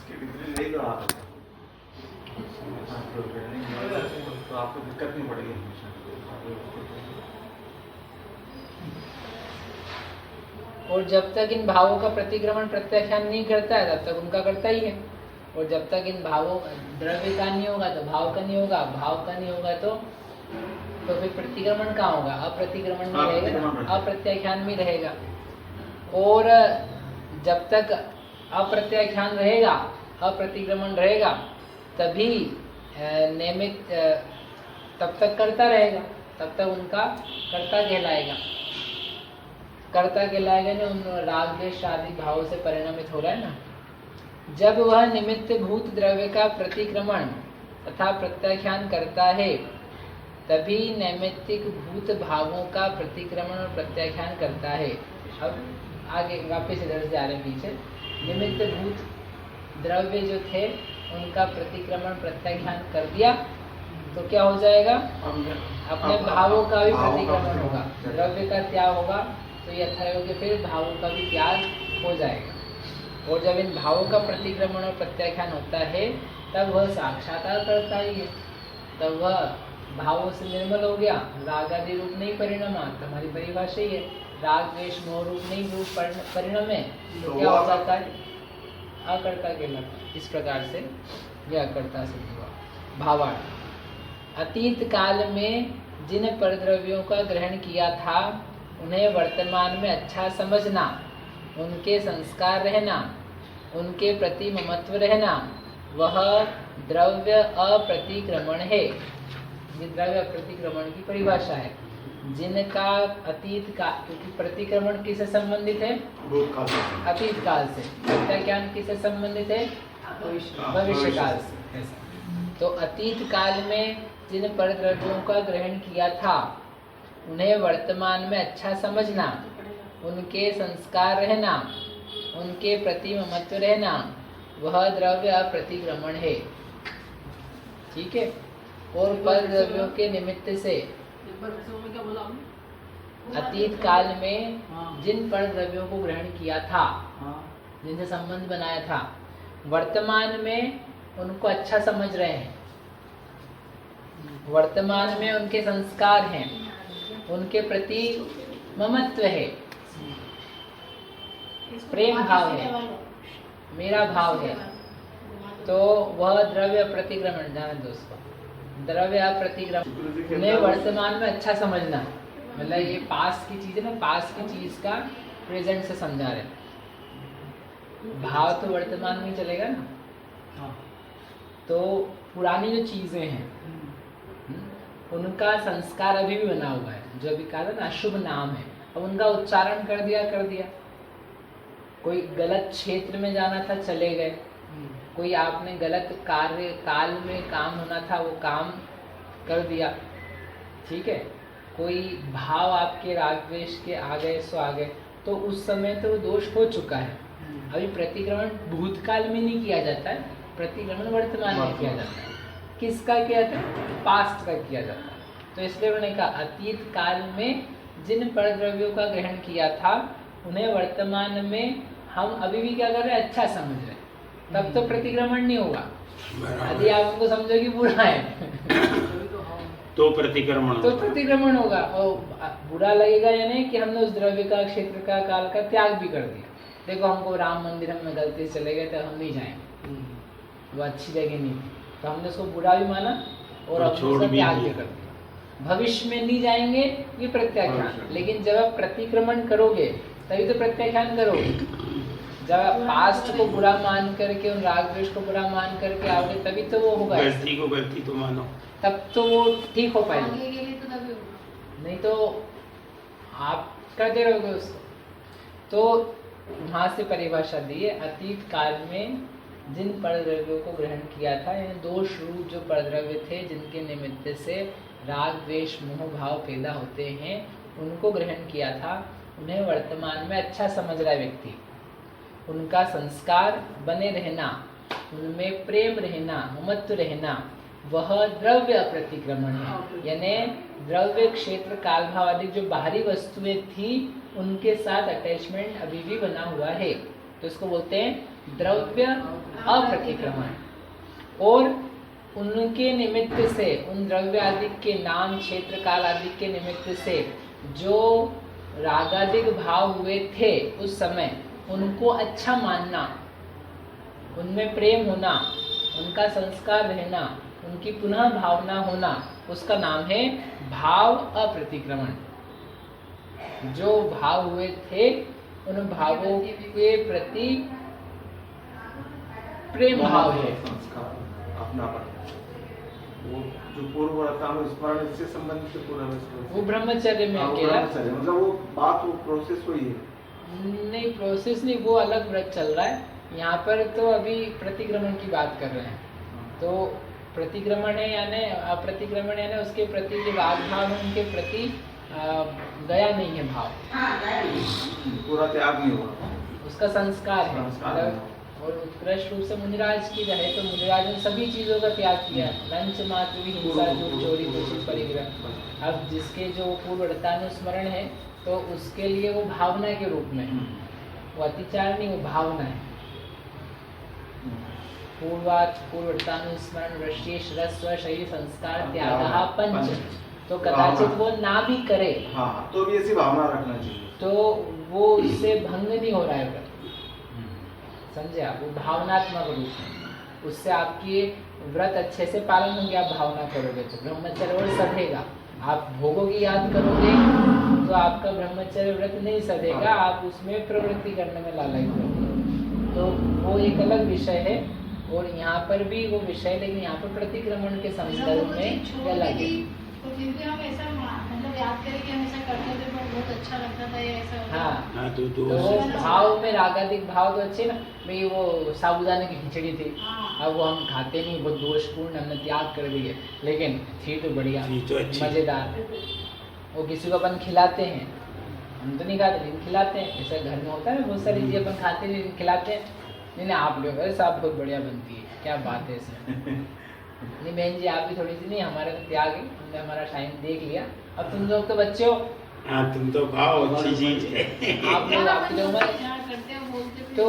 तो आपको दिक्कत नहीं पड़ेगी हमेशा। और जब तक इन भावों का प्रतिक्रमण प्रत्याख्यान नहीं करता है तब तक उनका करता ही है। और जब तक इन भावों द्रव्य का नहीं होगा तो भाव का नहीं होगा, भाव का नहीं होगा तो फिर प्रतिक्रमण कहाँ होगा? अप्रतिक्रमण में रहेगा ना, अप्रत्याख्यान में रहेगा। और जब तक अप्रत्याख्यान रहेगा, अप्रतिक्रमण रहेगा, तभी नियमित तब तक करता रहेगा, तब तक उनका कर्ता कहलाएगा। कर्ता कहलाएगा ना, उन राग द्वेष आदि भाव से परिणामित हो रहा है ना। जब वह निमित्त भूत द्रव्य का प्रतिक्रमण तथा प्रत्याख्यान करता है तभी नैमित्तिक भूत भावों का प्रतिक्रमण और प्रत्याख्यान करता है। अब आगे वापस इधर से आ रहे पीछे। निमित्त भूत द्रव्य जो थे उनका प्रतिक्रमण प्रत्याख्यान कर दिया तो क्या हो जाएगा? अपने भावों का भी प्रतिक्रमण होगा, द्रव्य का त्याग होगा, तो यथायोग्य फिर भावों का भी त्याग हो जाएगा। और जब इन भावों का प्रतिक्रमण और प्रत्याख्यान होता है तब वह साक्षात्कार करता ही है, तब वह भावों से निर्मल हो गया, राग आदि रूप नहीं परिणमा। हमारी परिभाषा ही है, राग द्वेष मोह रूप नहीं रूप परिणम है, तो क्या हो जाता है? अकर्ता कहलाता है। इस प्रकार से यह अकर्ता सिद्ध हुआ। भावार्थ: अतीत काल में जिन परद्रव्यों का ग्रहण किया था उन्हें वर्तमान में अच्छा समझना, उनके संस्कार रहना, उनके प्रति ममत्व रहना, वह द्रव्य अप्रतिक्रमण है। ये द्रव्य अप्रतिक्रमण की परिभाषा है। जिनका अतीत का, क्योंकि प्रतिक्रमण किससे संबंधित है? अतीत काल से। प्रत्याख्यान किससे संबंधित है? भविष्य काल से। तो अतीत काल में जिन परद्रव्यों का ग्रहण किया था उन्हें वर्तमान में अच्छा समझना, उनके संस्कार रहना, उनके प्रति ममत्व रहना, वह द्रव्य अप्रतिक्रमण है। ठीक है। और परद्रव्यों के निमित्त से अतीत काल में जिन परद्रव्यों को ग्रहण किया था, जिनसे संबंध बनाया था, वर्तमान में उनको अच्छा समझ रहे हैं, वर्तमान में उनके संस्कार हैं, उनके प्रति ममत्व है, प्रेम भाव है, मेरा भाव है, तो वह द्रव्य प्रतिक्रमण, जाने दो उसको, द्रव्य प्रतिक्रमण। उन्हें वर्तमान में अच्छा समझना, मतलब ये पास्ट की चीज है ना, पास्ट की चीज का प्रेजेंट से समझा रहे। भाव तो वर्तमान में चलेगा ना। तो पुरानी जो चीजें हैं उनका संस्कार अभी भी बना हुआ है, जो अभी कहा था ना अशुभ नाम है, अब उनका उच्चारण कर दिया। कोई गलत क्षेत्र में जाना था, चले गए। कोई आपने गलत कार्य काल में काम होना था, वो काम कर दिया। ठीक है। कोई भाव आपके राग द्वेष के आ गए सो आ गए, तो उस समय तो दोष हो चुका है। अभी प्रतिक्रमण भूतकाल में नहीं किया जाता है, प्रतिक्रमण वर्तमान में किया जाता है। किसका किया था? पास्ट का किया जाता है। तो इसलिए उन्होंने कहा अतीत काल में जिन परद्रव्यों का ग्रहण किया था उन्हें वर्तमान में हम अभी भी क्या कर रहे हैं? अच्छा समझ रहे हैं। तब तो प्रतिक्रमण नहीं होगा। यदि आप उनको समझोगे बुरा है तो प्रतिक्रमण होगा। और बुरा लगेगा या नहीं कि हमने उस द्रव्य का, क्षेत्र का, काल का त्याग भी कर दिया। देखो हमको राम मंदिर में गलती से चले गए तो हम नहीं जाएंगे, वो अच्छी जगह नहीं थी, तो हमने उसको बुरा भी माना और हमने त्याग भी कर दिया। भविष्य में नहीं जाएंगे, ये प्रत्याख्यान। लेकिन जब आप प्रतिक्रमण करोगे तभी तो प्रत्याख्यान करोगे। जब आप पास्ट को बुरा मान करके, उन राग द्वेष को बुरा मान करके आओगे तभी तो वो होगा। गलती को गलती तो मानो, तब तो वो ठीक हो पाएगा, नहीं तो आप करते रहोगे उसको। तो वहां से परिभाषा दी है, अतीत काल में जिन परद्रव्यों को ग्रहण किया था, यानी दोष रूप जो परद्रव्य थे जिनके निमित्त से राग द्वेष मोह भाव पैदा होते हैं, उनको ग्रहण किया था, उन्हें वर्तमान में अच्छा समझ रहा है व्यक्ति। उनका संस्कार बने रहना, उनमें प्रेम रहना, ममत्व रहना, वह द्रव्य प्रतिक्रमण है। यानी द्रव्य क्षेत्र काल भाव आदि जो बाहरी वस्तुएं थी उनके साथ अटैचमेंट अभी भी बना हुआ है, तो इसको बोलते हैं द्रव्य अप्रतिक्रमण, और उनके निमित्त से, उन द्रव्य आदि के नाम क्षेत्र काल आदि के निमित्त से जो रागादिक भाव हुए थे उस समय, उनको अच्छा मानना, उनमें प्रेम होना, उनका संस्कार रहना, उनकी पुनः भावना होना, उसका नाम है भाव अप्रतिक्रमण। जो भाव हुए थे उन भावों के प्रति प्रेम भाव है। संस्कार अपनापन, वो जो पूर्व स्मरण से संबंधित पूरा वो ब्रह्मचर्य में अकेला, मतलब वो बात, वो प्रोसेस वही है। नहीं, प्रोसेस नहीं, वो अलग व्रत चल रहा है। यहाँ पर तो अभी प्रतिक्रमण की बात कर रहे हैं। तो प्रतिक्रमण है यानी अप्रतिक्रमण, यानी उसके प्रति जो राग भाव है उनके प्रति गया नहीं है भाव, पूरा त्याग नहीं हुआ, उसका संस्कार है। मतलब और उत्कृष्ट रूप से मुनिराज की रहे तो मुनिराज ने सभी चीजों का त्याग किया, लंच मात्र भी हिंसा, झूठ, चोरी, दूषित, परिग्रह। अब जिसके जो पूर्ववर्तानुस्मरण है तो उसके लिए वो भावना के रूप में, वो अतिचार नहीं, वो भावना है। पूर्ववर्तानुस्मरण रशेष रस्व शरीर संस्कार त्यागः पंच, तो कदाचित वो ना भी करे, हाँ, तो भी ऐसी भावना रखना चाहिए, तो वो उससे भंग नहीं हो रहा है व्रत, समझे आप? वो भावनात्मक रूप है, उससे आपकी व्रत अच्छे से पालन होंगे। आप भावना करोगे तो ब्रह्मचर्य और सधेगा। आप भोगों की याद करोगे तो आपका ब्रह्मचर्य व्रत नहीं सधेगा, आप उसमें प्रवृत्ति करने में लालच करोगे। तो वो एक अलग विषय है, और यहाँ पर भी वो विषय, लेकिन यहाँ पर प्रतिक्रमण के संदर्भ में अलग है। तो फिर भी हम ऐसा मतलब याद करें कि हम ऐसा करते थे, बहुत अच्छा लगता था, या ऐसा हाँ, तो वो भाव में रागादिक भाव तो अच्छे ना भाई। वो साबूदाने की खिचड़ी थी, अब वो हम खाते नहीं, बहुत दोषपूर्ण, हमने त्याग कर दिए, लेकिन थी तो बढ़िया, मजेदार। वो किसी को अपन खिलाते हैं, हम तो नहीं खाते लेकिन खिलाते हैं, ऐसा घर में होता है ना, बहुत सारी चीजें अपन खाते नहीं लेकिन खिलाते हैं। नहीं आप लोग साहब बहुत बढ़िया बनती है, क्या बात है इसमें। नहीं बहन जी आप भी थोड़ी सी, नहीं हमारा तो त्याग है, हमने हमारा टाइम देख लिया, अब तुम लोग तो बच्चे हो, हाँ तुम तो खाओ, अच्छी चीज है। आप लोग आपकी उम्र, तो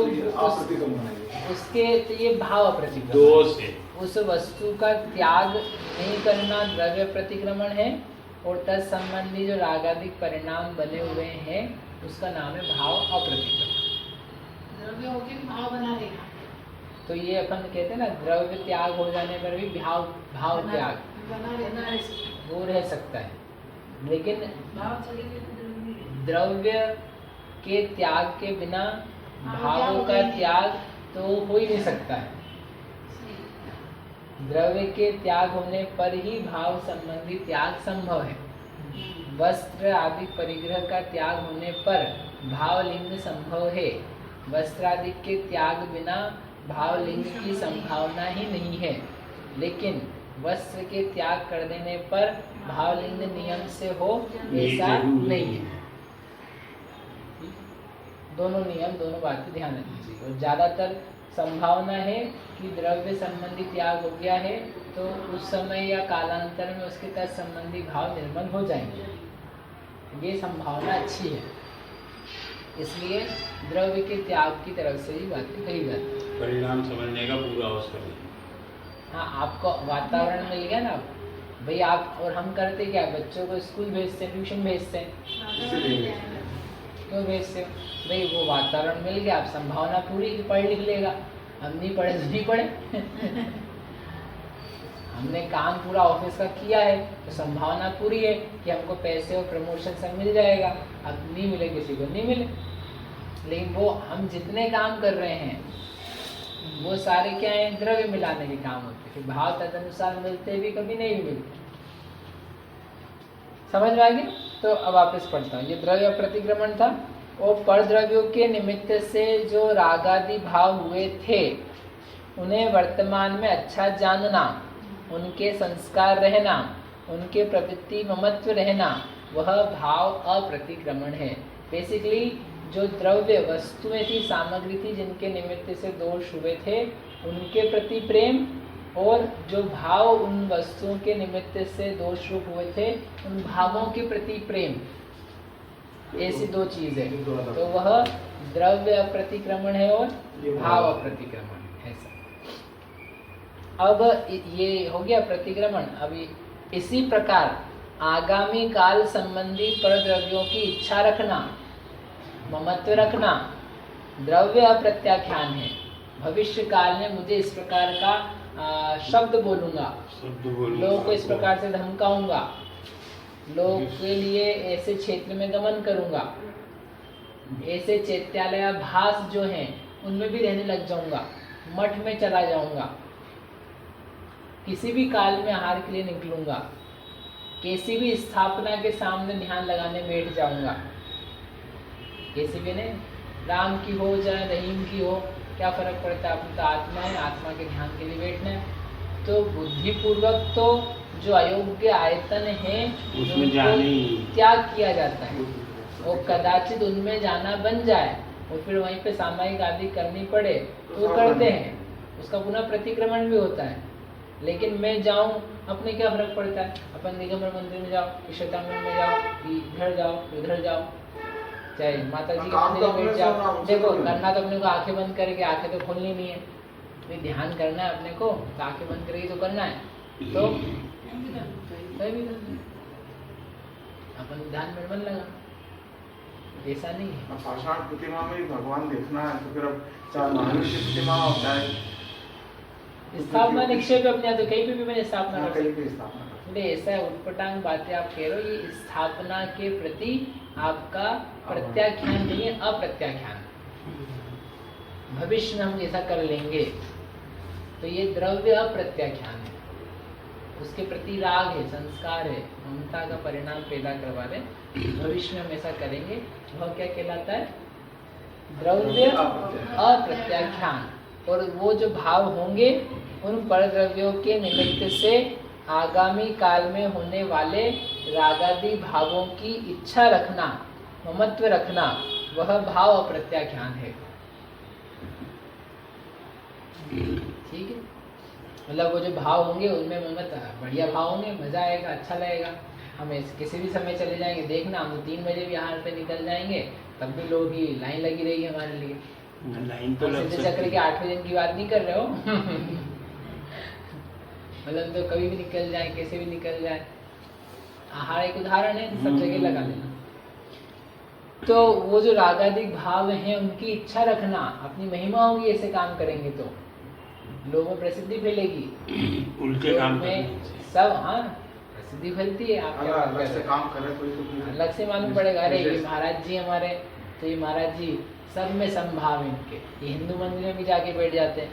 उसके तो ये भाव अप्रतिक्रमण दोष है, उस वस्तु का त्याग नहीं करना द्रव्य प्रतिक्रमण है, और तत्संबंधी जो रागादिक परिणाम बने हुए हैं उसका नाम है भाव अप्रतिक्रमण। द्रव्य होके भी भाव बना रहेगा, तो ये अपन कहते हैं ना, द्रव्य त्याग हो जाने पर भी भाव त्याग बना वो रह सकता है, लेकिन भाव चलेगा, द्रव्य के त्याग के बिना भावों का त्याग तो हो ही नहीं सकता है। द्रव्य के त्याग होने पर ही भाव संबंधी त्याग संभव है। वस्त्र आदि परिग्रह का त्याग होने पर भावलिंग संभव है। वस्त्र आदि के त्याग बिना भावलिंग की संभावना ही नहीं है, लेकिन वस्त्र के त्याग कर देने पर भावलिंग नियम से हो ऐसा नहीं है। दोनों नियम, दोनों बातें ध्यान रखनी चाहिए। और ज्यादातर संभावना है कि द्रव्य संबंधी त्याग हो गया है तो उस समय या कालांतर में उसके तत् संबंधी भाव निर्मल हो जाएंगे, ये संभावना अच्छी है। इसलिए द्रव्य के त्याग की तरफ से ही बातें कही जाती है। परिणाम समझने का पूरा अवसर है। हाँ, आपको वातावरण मिल गया ना भाई, आप और हम करते क्या, बच्चों को स्कूल भेजते हैं, ट्यूशन भेजते हैं, क्यों भेजते हो भाई? वो वातावरण मिल गया, आप संभावना पूरी कि पढ़ लिख लेगा। हम नहीं पढ़े तो नहीं पढ़े हमने काम पूरा ऑफिस का किया है तो संभावना पूरी है कि हमको पैसे और प्रमोशन सब मिल जाएगा। अब नहीं मिले किसी को नहीं मिले, लेकिन वो हम जितने काम कर रहे हैं वो सारे क्या है, द्रव्य मिलाने के काम होते हैं। फिर भाव तदनुसार मिलते भी कभी नहीं मिलते। समझ में आ गया? तो अब वापस पढ़ता हूँ। ये द्रव्य प्रतिक्रमण था, और पर द्रव्यों के निमित्त से जो रागादि भाव हुए थे उन्हें वर्तमान में अच्छा जानना, उनके संस्कार रहना, उनके प्रवृत्ति ममत्व रहना, वह भाव अप्रतिक्रमण है। बेसिकली जो द्रव्य वस्तुएं थी, सामग्री थी, जिनके निमित्त से दोष हुए थे, उनके प्रति प्रेम, और जो भाव उन वस्तुओं के निमित्त से दोष रूप हुए थे, उन भावों के प्रति प्रेम, ऐसी दो चीज है। तो वह द्रव्य अप्रतिक्रमण है और भाव अप्रतिक्रमण है। ऐसा अब ये हो गया प्रतिक्रमण। अभी इसी प्रकार आगामी काल संबंधी परद्रव्यों की इच्छा रखना, ममत्व रखना द्रव्य अप्रत्याख्यान है। भविष्य काल में मुझे इस प्रकार का शब्द बोलूंगा, लोगों को इस प्रकार से धमकाऊंगा, लोग के लिए ऐसे क्षेत्र में गमन करूंगा, ऐसे चैत्यालय भास जो हैं उनमें भी रहने लग जाऊंगा, मठ में चला जाऊंगा, किसी भी काल में आहार के लिए निकलूंगा, किसी भी स्थापना के सामने ध्यान लगाने बैठ जाऊंगा। किसी भी ने राम की हो चाहे रहीम की हो, क्या फर्क पड़ता है, अपनी तो आत्मा है, आत्मा के ध्यान के लिए बैठना है। तो बुद्धिपूर्वक तो जो अयोग्य आयतन है उसमें जाने त्याग किया जाता है, और कदाचित उनमें जाना बन जाए और फिर वहीं पे सामायिक आदि करनी पड़े तो वो करते हैं, उसका पुनः प्रतिक्रमण भी होता है। लेकिन मैं जाऊं, अपने क्या फर्क पड़ता है, अपन दिगंबर मंदिर में जाओ, ईश्वरतांबर में जाओ, इधर जाओ उधर जाओ, चाहे माता जी के मंदिर में बैठ जाओ। देखो करना तो अपने को आंखें बंद करके, आंखें तो खोलनी नहीं है, नहीं ध्यान करना है अपने को, तो आंखें बंद करके तो करना है। तो अपन ध्यान में मन लगा, ऐसा नहीं है। पाषाण प्रतिमा में ही भगवान देखना है तो फिर अब चाहे महावीर की प्रतिमा होता है, स्थापना निक्षेप अपने तो कहीं पे भी मैंने स्थापना कर कहीं भी स्थापना कर। सकते। ऐसा है उटपटांग बातें आप कह रहे हो, ये स्थापना के प्रति आपका प्रत्याख्यान नहीं है, अप्रत्याख्यान। भविष्य में हम ऐसा कर लेंगे तो ये द्रव्य अप्रत्याख्यान है, उसके प्रति राग है, संस्कार है, ममता का परिणाम पैदा करवा रहे। भविष्य में हम ऐसा करेंगे, वह क्या कहलाता है, द्रव्य अप्रत्याख्यान। और वो जो भाव होंगे उन परद्रव्यों के निमित्त से आगामी काल में होने वाले रागादि भावों की इच्छा रखना, ममत्व रखना, वह भाव अप्रत्याख्यान है। ठीक है, मतलब वो जो भाव होंगे उनमें ममत्व, बढ़िया भाव होंगे, मजा आएगा, अच्छा लगेगा। हम किसी भी समय चले जाएंगे, देखना हम 3 बजे भी आहार पे निकल जाएंगे, तब भी लोगों की लाइन लगी रहेगी हमारे लिए। लाइन तो लग सिद्धि चक्र के 8वें दिन की बात नहीं कर रहे हो मतलब तो कभी भी निकल जाए, कैसे भी निकल जाए, आहार एक उदाहरण है, सब जगह लगा लेना। तो वो जो रागादिक भाव हैं उनकी इच्छा रखना, अपनी महिमा होगी ऐसे काम करेंगे तो लोगों में प्रसिद्धि फैलेगी, उल्टे काम में सब, हाँ प्रसिद्धि फैलती है। आप क्या अलग से काम करे तो अलग से मालूम पड़ेगा, अरे ये महाराज जी हमारे, तो ये महाराज जी सब में संभाव है इनके, ये हिंदू मंदिर में भी जाके बैठ जाते हैं,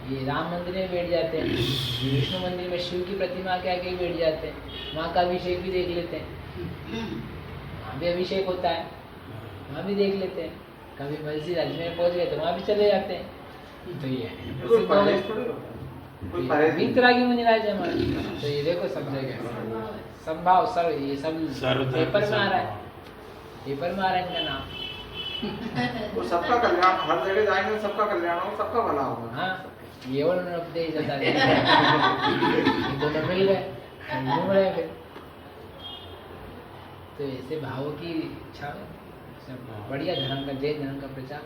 ये राम मंदिर में बैठ जाते हैं, विष्णु मंदिर में शिव की प्रतिमा के आगे बैठ जाते हैं, वहाँ का अभिषेक भी देख लेते हैं, वहाँ भी अभिषेक होता है, वहाँ भी देख लेते हैं। कभी मस्जिद अजमेर पहुँच गए तो वहाँ भी चले जाते हैं। तो ये वितरागी मुनिराज है हमारे। तो ये देखो सब जगह संभाव, सर ये सब पेपर में आ रहा है, पेपर में आ रहा है इनका नाम। वो सबका कल्याण, हर जगह जाएंगे सबका कल्याण होगा, सबका भला होगा। हाँ, ये और उपदेश देता है दोनों मिल गए, घूम रहे फिर। तो ऐसे भावों की इच्छा, बढ़िया धर्म का, जैन धर्म का प्रचार।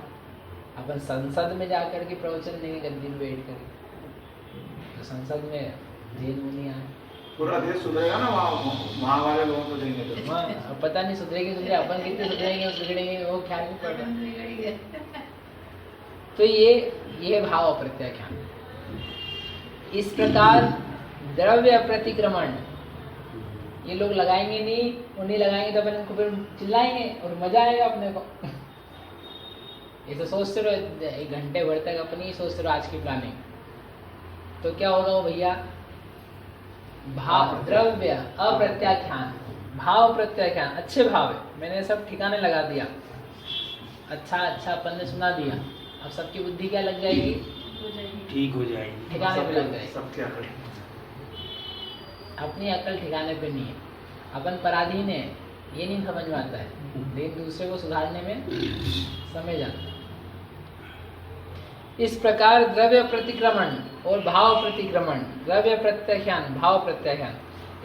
अपन संसद में जाकर के प्रवचन देंगे गद्दी में बैठ कर, तो संसद में जैन मुनि आए, पूरा देश सुधरेगा ना वहाँ वाले लोगों को देंगे तो। अब पता नहीं सुधरेगी सुधरे, अपन कितने सुधरेंगे बिगड़ेंगे वो ख्याल नहीं पड़ता। तो ये भाव अप्रत्याख्यान। इस प्रकार द्रव्य अप्रतिक्रमण ये लोग लगाएंगे नहीं, उन्हें लगाएंगे तो अपन इनको फिर चिल्लाएंगे और मजा आएगा अपने को। ये तो सोचते रहो 1 घंटे भर तक अपनी ही सोचते रहो आज की प्लानिंग, तो क्या होगा वो भैया, भाव द्रव्य अप्रत्याख्यान, भाव प्रत्याख्यान, अच्छे भाव है, मैंने सब ठिकाने लगा दिया, अच्छा अपन ने सुना दिया, अब सबकी बुद्धि क्या लग जाएगी, ठीक हो जाएगी, ठिकाने पे लग जाएगी। सबकी अकल, अपनी अकल ठिकाने पे नहीं है, अपन पराधीन है, ये नहीं समझ में आता है, लेकिन दूसरे को सुधारने में समय जाता है। इस प्रकार द्रव्य प्रतिक्रमण और भाव प्रतिक्रमण, द्रव्य प्रत्याख्यान, भाव प्रत्याख्यान,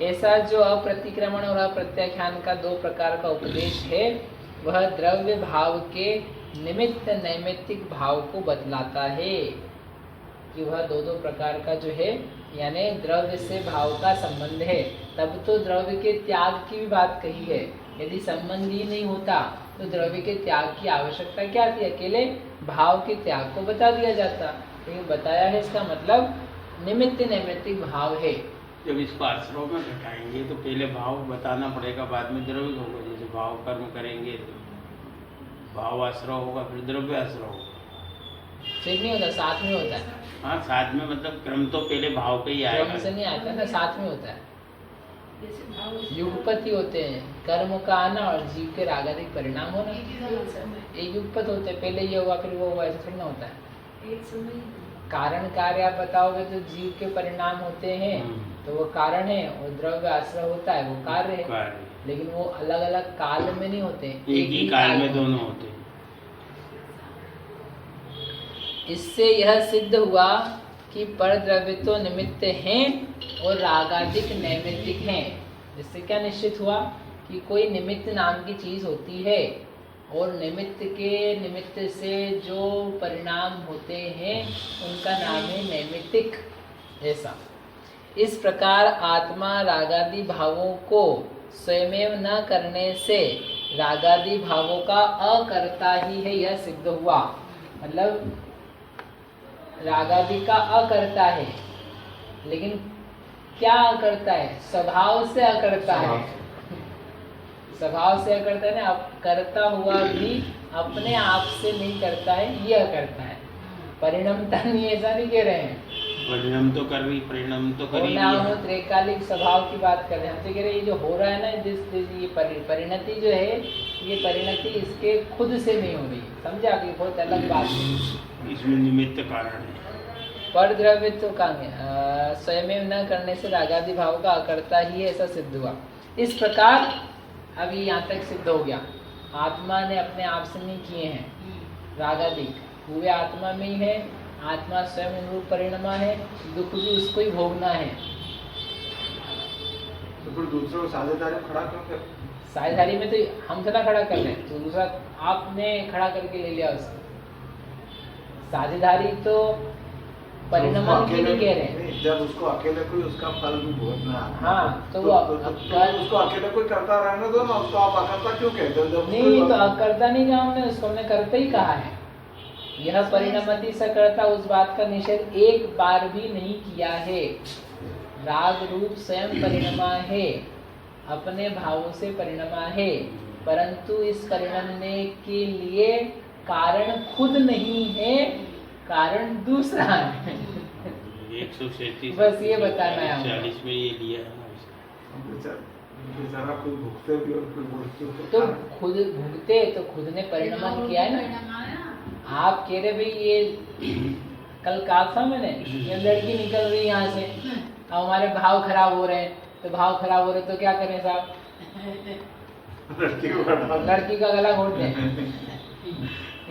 ऐसा जो अप्रतिक्रमण और अप्रत्याख्यान का 2 प्रकार का उपदेश है, वह द्रव्य भाव के निमित्त नैमित्तिक भाव को बतलाता है कि वह दो प्रकार का जो है, यानी द्रव्य से भाव का संबंध है। तब तो द्रव्य के त्याग की भी बात कही है। यदि संबंध ही नहीं होता तो द्रव्य के त्याग की आवश्यकता क्या थी? अकेले भाव के त्याग को बता दिया जाता। लेकिन बताया है, इसका मतलब निमित्त नैमित्तिक भाव है। जब इसको आश्रव में घटाएंगे तो पहले भाव बताना पड़ेगा, बाद में द्रव्य होगा। जैसे भाव कर्म करेंगे तो भाव आश्रव होगा, फिर द्रव्य आश्रव होगा। ठीक नहीं होता, साथ में होता है। हाँ, साथ में मतलब क्रम तो पहले भाव पे ही आएगा। क्रम से नहीं आता ना, साथ में होता है। जैसे भाव युगपत ही होते हैं, कर्म का आना और जीव के रागादिक परिणाम होना। एक ही समय ये युगपत होते हैं, पहले ये हुआ फिर वो हुआ, ऐसा थोड़ी ना होता है। एक समय कारण कार्य आप बताओगे तो जीव के परिणाम होते हैं, तो वो कारण है, और द्रव्य आश्रय होता है, वो कार्य है। कार्य। लेकिन वो अलग अलग काल में नहीं होते, एक ही काल में दोनों होते हैं। इससे यह सिद्ध हुआ कि पर द्रव्य तो निमित्त हैं और रागादिक नैमित्तिक हैं। इससे क्या निश्चित हुआ कि कोई निमित्त नाम की चीज होती है, और निमित्त के निमित्त से जो परिणाम होते हैं उनका नाम है नैमित्तिक। ऐसा इस प्रकार आत्मा रागादि भावों को स्वयमेव न करने से रागादि भावों का अकर्ता ही है, यह सिद्ध हुआ। मतलब रागादि का अकर्ता है, लेकिन क्या अकर्ता है? स्वभाव से अकर्ता है। स्वभाव से अकर्ता है ना, अब करता हुआ भी अपने आप से नहीं करता है, ये अकर्ता है। परिणमता नहीं, ऐसा नहीं कह रहे हैं। परिणाम तो कर रही, परिणाम तो कर ही होना त्रैकालिक स्वभाव की बात कर रहे हैं। हमसे कह रहे हैं ये जो हो रहा है ना, ये परिणति जो है, ये परिणति इसके खुद से नहीं हो रही। समझे आप? ये बहुत अलग बात है। इसमें निमित्त कारण है। पर द्रव्य तो स्वयं न करने से रागादि भाव का अकर्ता ही है, ऐसा सिद्ध हुआ। इस प्रकार अभी यहाँ तक सिद्ध हो गया, आत्मा ने अपने आप से नहीं किए हैं रागादिक, हुए आत्मा में ही है। आत्मा स्वयं अनुरूप परिणमा है, दुख भी उसको ही भोगना है। तो फिर दूसरे को साझेदारी में खड़ा क्यों कर? साझेदारी में तो हम थोड़ा खड़ा कर रहे हैं, तो दूसरा आपने खड़ा करके ले लिया उसको। साझेदारी तो परिणमा की नहीं कह रहे हैं। जब उसको अकेले कोई उसका फल भी भोगना है, हाँ, तो वो उसको अकेले कोई करता रहने दो ना, उसको आप अकर्ता क्यों कहते हो? जब नहीं, तो अकर्ता नहीं कहा हमने, उसको हमने करता ही कहा है। यह परिणमति सकर्ता, उस बात का निषेध एक बार भी नहीं किया है। राग रूप स्वयं परिणमा है, अपने भावों से परिणमा है, परंतु इस परिणमने के लिए कारण खुद नहीं है, कारण दूसरा है। 137 बस ये बताना है हमको। 40 में ये लिया है ना। बेचारा खुद भुगते भी और कोई बोलते हो तो खुद भुगते, तो खुद ने परिणमन किया है ना। आप कह रहे भाई ये कल कहा था मैंने, ये लड़की निकल रही यहाँ से, अब हमारे भाव खराब हो रहे हैं, तो भाव खराब हो रहे तो क्या करें साहब? लड़की का गला घोट दें।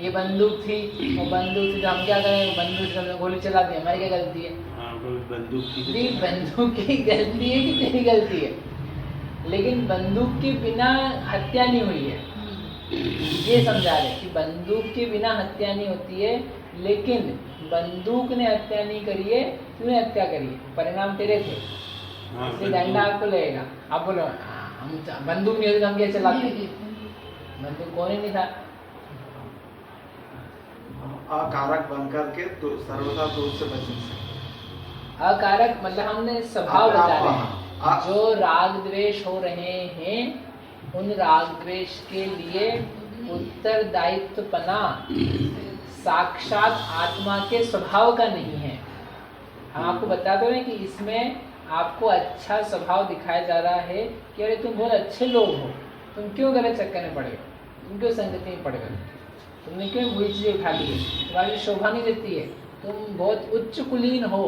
ये बंदूक थी, वो बंदूक थी, तो हम क्या करें? बंदूक से हमने गोली चला दी, हमारी क्या गलती है? हाँ, बंदूक की गलती है कि तेरी गलती है? लेकिन बंदूक के बिना हत्या नहीं हुई है, ये समझा रहे कि बंदूक के बिना हत्या नहीं होती है, लेकिन बंदूक ने हत्या नहीं करी है, तूने हत्या करी है, परिणाम तेरे थे, इसलिए दंड आपको लगेगा। आप बोलो हम बंदूक नहीं होती तो हम क्या चलाते? बंदूक कौन ही नहीं था। अकारक बन करके तो सर्वथा दोष से बचने से। अकारक मतलब हमने स्वभाव बता रहे हैं, जो राग द्वेष हो रहे हैं उन राग द्वेष के लिए उत्तरदायित्वपना साक्षात आत्मा के स्वभाव का नहीं है। हम आपको बताते हैं कि इसमें आपको अच्छा स्वभाव दिखाया जा रहा है कि अरे तुम बहुत अच्छे लोग हो, तुम क्यों गलत चक्कर में पड़ गए, तुम क्यों संगति में पड़ गए, तुमने क्यों बुरी चीजें उठा ली, तुम्हारी शोभा नहीं देती है, तुम बहुत उच्च कुलीन हो,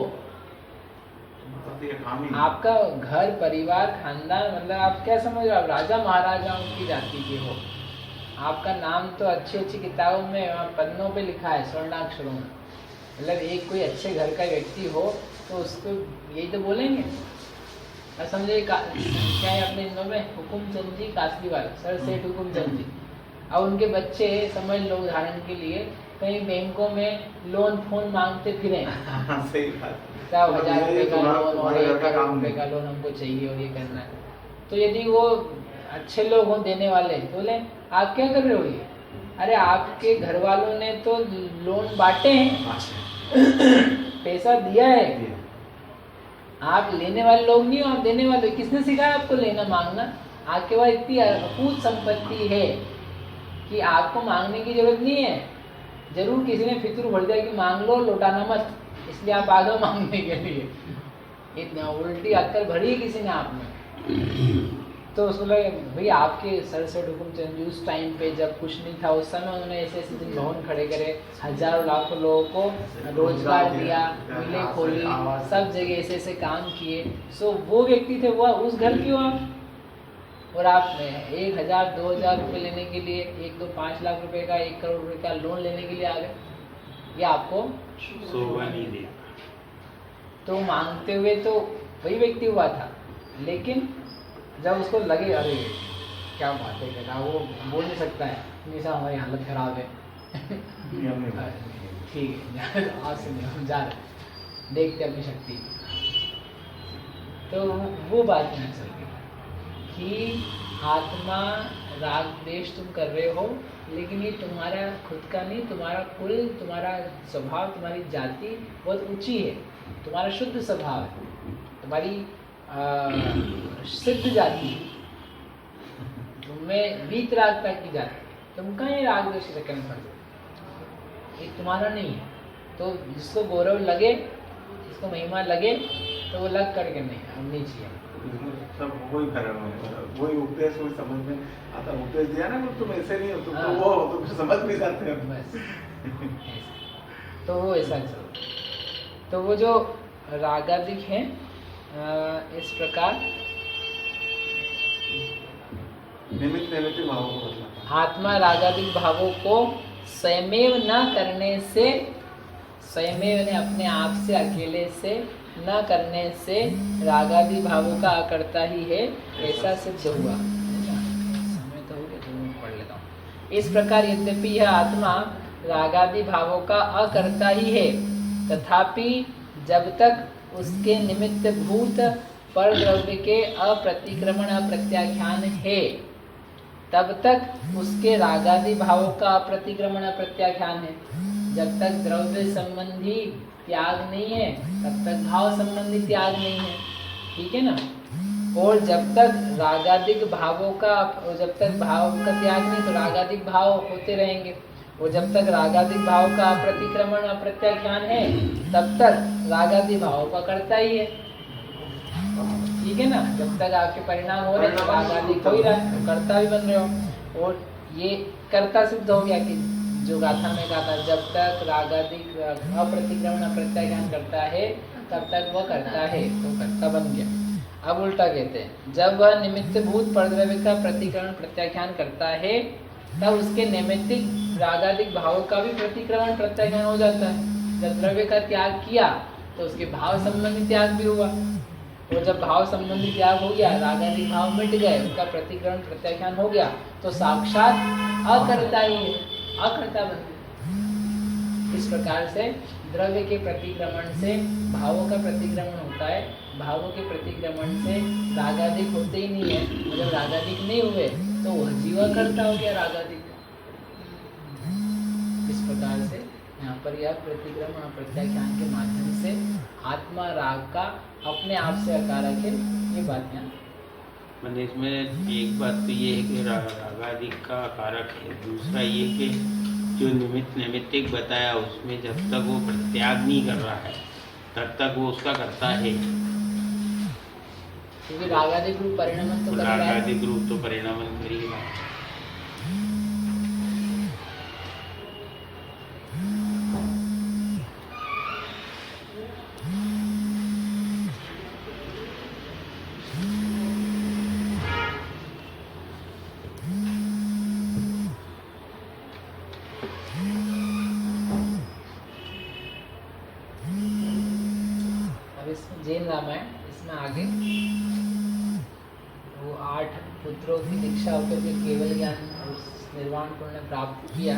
आपका घर परिवार खानदान मतलब आप क्या समझ रहे हो, आप राजा महाराजाओं की जाति के हो, आपका नाम तो अच्छी अच्छी किताबों में वहाँ पन्नों पे लिखा है स्वर्णाक्षरों में। मतलब एक कोई अच्छे घर का व्यक्ति हो तो उसको यही तो बोलेंगे। और समझे क्या है अपने इंदौर में हुकुमचंद जी कासलीवाल, सर सेठ हुकुमचंद जी, अब उनके बच्चे समझ लो उदाहरण के लिए कहीं बैंकों में लोन फोन मांगते फिरे, हाँ, सही बात। 1000 रुपए का तुम्हारा- लोन और तुम्हारे घर 1 का करोड़ काम रुपए नहीं। का लोन हमको चाहिए और ये करना है। तो यदि वो अच्छे लोग हों देने वाले, तो बोले आप क्या कर रहे हो ये? अरे आपके घर वालों ने तो लोन बांटे हैं, पैसा दिया है, आप लेने वाले लोग नहीं हो, आप देने वाले। किसने सिखाया आपको लेना मांगना? आपके पास इतनी अकूत संपत्ति है कि आपको मांगने की जरूरत नहीं है। जरूर किसी ने फितूर भर दिया कि मांग लो लौटाना मत, इसलिए आप आ गए मांगने के लिए। इतना उल्टी अक्ल भरी है किसी ने आप में। तो उसको लगे भाई आपके सर से हुकुम चंद, उस टाइम पे जब कुछ नहीं था उस समय उन्होंने ऐसे ऐसे दिन भवन खड़े करे, हजारों लाखों लोगों को रोजगार दिया, मिलें खोली, सब जगह ऐसे ऐसे काम किए। सो वो व्यक्ति थे, वो उस घर के हो आप, और आप 1000 2000 रुपये लेने के लिए 1 2 5 लाख रुपए का 1 करोड़ रुपए का लोन लेने के लिए आ गए। ये आपको शोभा नहीं दे। तो मांगते हुए तो वही व्यक्ति हुआ था, लेकिन जब उसको लगे अरे क्या बात है कहना, वो बोल नहीं सकता है हमेशा हमारी हालत खराब है ठीक है आज से नहीं हम जा रहे हैं, देखते अपनी शक्ति। तो वो बात नहीं चल रही कि आत्मा राग द्वेष तुम कर रहे हो, लेकिन ये तुम्हारा खुद का नहीं, तुम्हारा कुल, तुम्हारा स्वभाव, तुम्हारी जाति बहुत ऊंची है, तुम्हारा शुद्ध स्वभाव है, तुम्हारी सिद्ध जाति, तुम्हें वीत रागता की जाति, तुम कहाँ ये राग द्वेष रखने पड़ते, ये तुम्हारा नहीं है। तो जिसको गौरव लगे, जिसको महिमा लगे, तो वो लग करके नहीं, अब नहीं चाहिए। सब वही फर्क है, वही उपदेश वही समझ में आता। उपदेश दिया ना तुम ऐसे नहीं हो, तुम हाँ। तो वो हो, तुम समझ नहीं जाते हो। बस तो वो ऐसा चल। तो वो जो रागादिक है इस प्रकार निमित्त निमित्त भावों को बदलाता। आत्मा रागादिक भावों को स्वयमेव न करने से, स्वयमेव ने अपने आप से अकेले से न करने से रागादि भावों का अकर्ता ही है, ऐसा सिद्ध हुआ। समय तो हो गया, तो मैं पढ़ लेता हूँ। इस प्रकार यद्यपि यह आत्मा रागादि भावों का अकर्ता ही है, तथापि जब तक उसके निमित्त भूत पर द्रव्य के अप्रतिक्रमण अप्रत्याख्यान है, तब तक उसके रागादि भावों का अप्रतिक्रमण अप्रत्याख्यान है। जब तक द्रव्य संबंधी त्याग नहीं है, तब तक भाव संबंधी त्याग नहीं है, ठीक है ना। और जब तक रागादिक भावों का, जब तक भाव का त्याग नहीं, तो रागादिक भाव होते रहेंगे। और जब तक रागादिक भाव का अप्रतिक्रमण अप्रत्याख्यान है, तब तक रागादि भाव का करता ही है, ठीक है ना। जब तक आपके परिणाम हो रहे हैं, रागादिक हो ही रहा है, तो कर्ता भी बन रहे हो। और ये कर्ता सिद्ध हो गया कि जो गाथा में कहा था, जब तक रागादिक अप्रतिक्रमण अप्रत्याख्यान करता है, तब तक वह करता है, तो कर्ता बन गया। अब उल्टा कहते हैं, जब वह निमित्त भूत परद्रव्य का प्रतिक्रमण प्रत्याख्यान करता है, तब उसके नैमित्तिक रागादिक भावों का भी प्रतिक्रमण प्रत्याख्यान हो जाता है। जब द्रव्य का त्याग किया, तो उसके भाव संबंधी त्याग भी हुआ। और जब भाव संबंधी त्याग हो गया, रागादिक भाव मिट गए, उसका प्रतिक्रमण प्रत्याख्यान हो गया, तो साक्षात अकर्ता ही है, अकर्ता बन गया। इस प्रकार से द्रव्य के प्रतिक्रमण से भावों का प्रतिक्रमण होता है, भावों के प्रतिक्रमण से रागादिक होते ही नहीं है। जब रागादिक नहीं हुए, तो वह जीवा करता हो गया रागादिक। इस प्रकार से यहाँ पर यह प्रतिक्रमण प्रत्याख्यान के माध्यम से आत्मा राग का अपने आप से अकारक है, ये बात यहाँ। मैंने इसमें एक बात तो ये है कि रागादिक का कारक है, दूसरा ये कि जो निमित्तिक बताया उसमें जब तक वो प्रत्याग नहीं कर रहा है, तब तक वो उसका करता है, क्योंकि रागादिक रूप परिणामन तो कर रहा है। रागादिक रूप तो परिणामन करेगा। अब इसमें जैन रामायण, इसमें आगे वो 8 पुत्रों की दीक्षा होकर के केवल ज्ञान और निर्वाण पुण्य प्राप्त किया।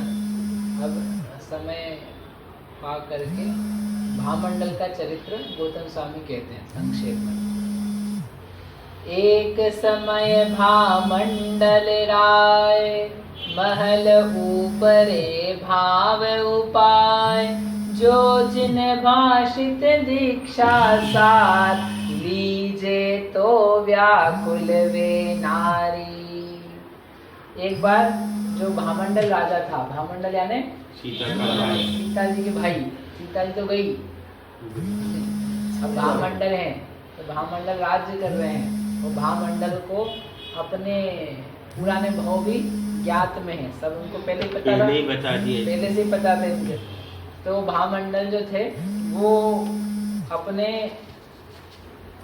अब समय पा करके भामंडल का चरित्र गौतम स्वामी कहते हैं संक्षेप में। एक समय भामंडल राय, महल ऊपरे भाव उपाय, जो जिन भाषित दीक्षा सार, लीजे तो व्याकुल वे नारी। एक बार जो भामंडल राजा था, भामंडल यानी सीता जी के भाई, सीता जी तो गई, अब भामंडल हैं, तो भामंडल राज्य कर रहे हैं। वो भामंडल को अपने पुराने भाव भी ज्ञात में है, सब उनको पहले पता था, पहले से पता थे उनके। तो भामंडल जो थे वो अपने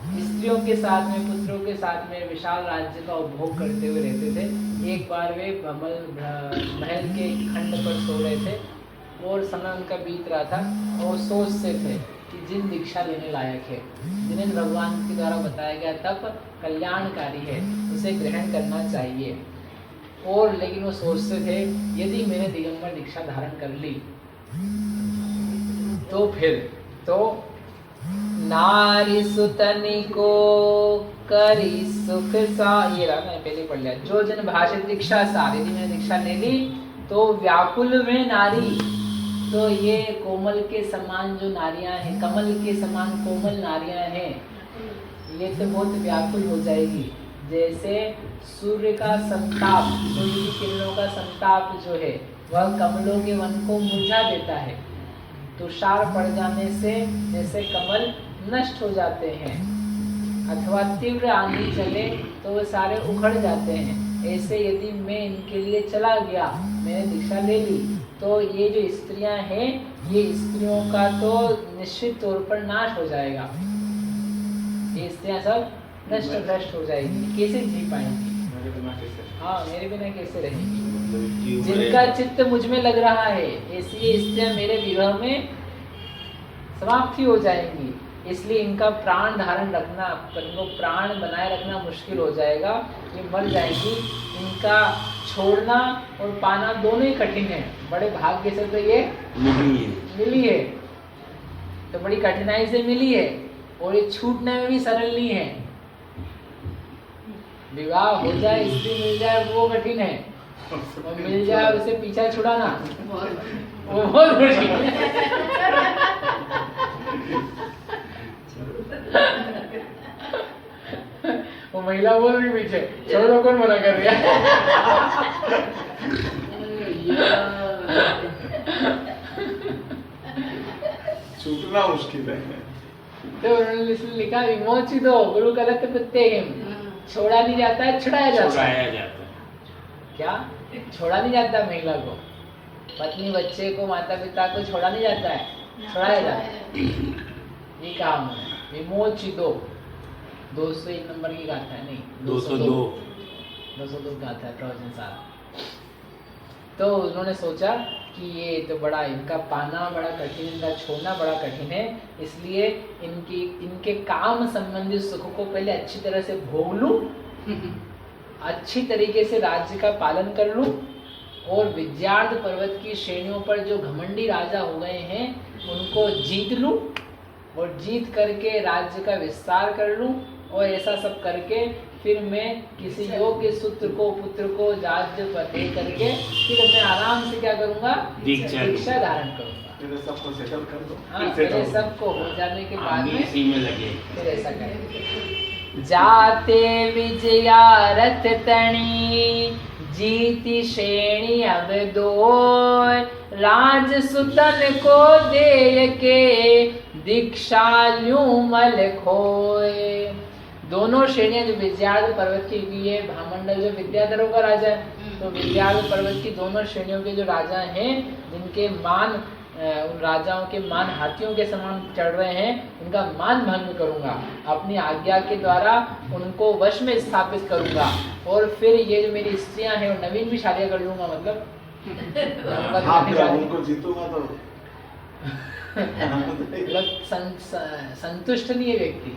स्त्रियों के साथ में, पुत्रों के साथ में विशाल राज्य का उपभोग करते हुए रहते थे। एक बार वे महल के खंड पर सो रहे थे और समय उनका बीत रहा था और सोच से थे कि जिन दीक्षा लेने लायक है, जिन्हें भगवान के द्वारा बताया गया तब कल्याणकारी है, उसे ग्रहण करना चाहिए। और लेकिन वो सोचते थे यदि मैंने दिगंबर दीक्षा धारण कर ली तो फिर तो नारी सुतनी को करी सुख सा, ये रहा मैंने पहले पढ़ लिया। जो जन भाषित दीक्षा सार, यदि मैंने दीक्षा ले ली तो व्याकुल में नारी, तो ये कोमल के समान जो नारियां हैं, कमल के समान कोमल नारियां हैं, ये तो बहुत व्याकुल हो जाएगी। जैसे सूर्य का संताप, सूर्य की किरणों का संताप जो है वह कमलों के वन को मुरझा देता है। तुषार पड़ जाने से जैसे कमल नष्ट हो जाते हैं, अथवा तीव्र आंधी चले तो वे सारे उखड़ जाते हैं, ऐसे यदि मैं इनके लिए चला गया, मैंने दीक्षा ले ली, तो ये जो स्त्रियां हैं, ये स्त्रियों का तो निश्चित तौर पर नाश हो जाएगा। ये स्त्रियां सब नष्ट भ्रष्ट हो जाएगी, कैसे जी पाएंगी? हाँ, मेरे बिना कैसे रहेंगी? जिनका चित्त मुझ में लग रहा है, ऐसी ये स्त्रियां मेरे विवाह में समाप्ति हो जाएंगी। इसलिए इनका प्राण धारण रखना, इनको प्राण बनाए रखना मुश्किल हो जाएगा, ये मर जाएगी। इनका छोड़ना और पाना दोनों ही कठिन है। बड़े भाग्य से तो ये मिली है, तो बड़ी कठिनाई से मिली है, और ये छूटने में भी सरल नहीं है। विवाह हो जाए, स्त्री मिल जाए वो कठिन है, और मिल जाए उसे पीछा छुड़ाना वो बहुत कठिन है। वो महिला बोल रही पीछे, छोड़ो, कौन मना कर रहा है? छूटना मुश्किल है। तो उन्होंने लिखा विमोचितो गुरु कलत प्रत्येहम, छोड़ा नहीं जाता है, छुड़ाया जाता है। क्या छोड़ा नहीं जाता महिला को, पत्नी बच्चे को, माता पिता को छोड़ा नहीं जाता है, छुड़ाया जाता है। ये काम है विमोचितो। 201 नंबर की गाथा है, नहीं 202 गाथा है प्रवचन सार। तो उन्होंने सोचा कि ये तो बड़ा, इनका पाना बड़ा कठिन, इनका छोड़ना बड़ा कठिन है, इसलिए इनके काम संबंधी सुख को पहले अच्छी तरह से भोग लूं, अच्छी तरीके से राज्य का पालन कर लूं, और विद्यार्थ पर्वत की श्रेणियों पर जो घमंडी राजा हो गए हैं उनको जीत लूं, और जीत करके राज्य का विस्तार कर लूं, और ऐसा सब करके फिर मैं किसी योग्य पुत्र को राज्य पर दे करके फिर मैं आराम से क्या करूंगा, दीक्षा धारण करूंगा। सबको सेटल कर दो। हाँ, पहले सबको हो जाने के बाद में इसी में लगे, फिर ऐसा करेंगे। जाते विजया रथ तणी, जीती श्रेणी अब दो, राज सुतन को दे के दीक्षा ल्यूं मल खोए। दोनों श्रेणियां जो विद्यार्थ पर्वत की भी है, भामंडल जो विद्याधरों का राजा है, तो विद्यार्थ पर्वत की दोनों श्रेणियों के जो राजा हैं, जिनके मान, उन राजाओं के मान हाथियों के समान चढ़ रहे हैं, उनका मान भंग करूंगा, अपनी आज्ञा के द्वारा उनको वश में स्थापित करूंगा, और फिर ये जो मेरी स्त्रियां हैं वो नवीन भी शादियां कर लूंगा। मतलब उनको जीतूंगा तो संतुष्ट नहीं है व्यक्ति,